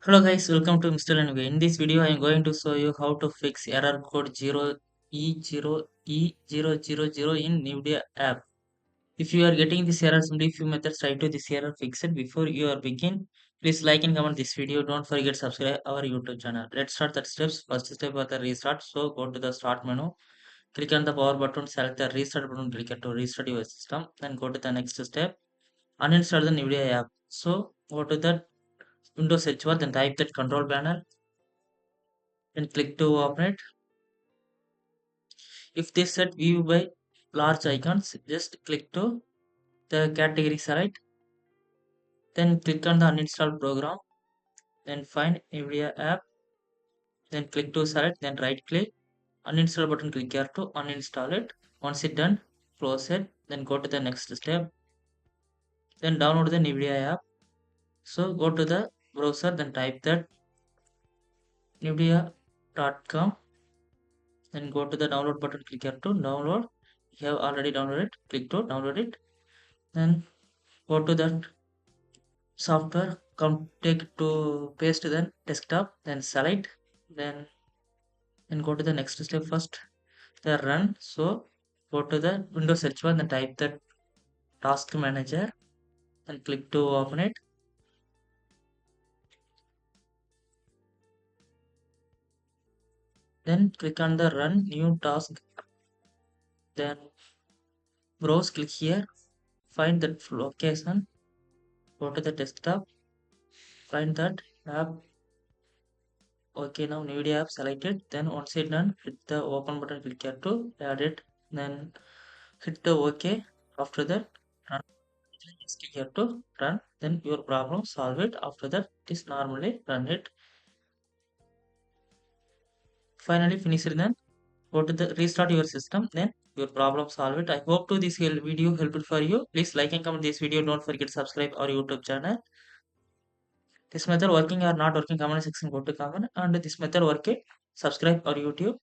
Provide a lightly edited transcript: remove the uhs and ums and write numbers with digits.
Hello guys, welcome to Mr. Learning. In this video, I am going to show you how to fix error code 0E0E000 in Nvidia app. If you are getting this error, simply few methods try to this error fix it before you are begin. Please like and comment this video. Don't forget subscribe our YouTube channel. Let's start the steps. First step was the restart. So go to the start menu. Click on the power button. Select the restart button. Click it to restart your system. Then go to the next step. Uninstall the Nvidia app. So go to the Windows search bar. Then type that control panel. Then click to open it. If they set view by large icons, just click to the category select, then click on the uninstall program, then find Nvidia app, then click to select, then right click, uninstall button, click here to uninstall it. Once it done, close it, then go to the next step, then download the Nvidia app. So go to the browser, then type that nvidia.com, then go to the download button, click here to download. You have already downloaded, click to download it, then go to that software, come take to paste then desktop, then select, then go to the next step. First the run. So go to the Windows search bar, then type the task manager and click to open it. Then click on the run new task, then browse, click here, find that location, go to the desktop, find that app. Okay, now Nvidia app selected. Then once it done, hit the open button, click here to add it, then hit the OK. After that, run. Just click here to run, then your problem solve it. After that, it is normally run it. Finally finish it, then go to the restart your system, then your problem solve it. I hope to this video helpful for you. Please like and comment this video. Don't forget to subscribe our YouTube channel. This method working or not working, comment section, go to comment, and this method working, subscribe our YouTube.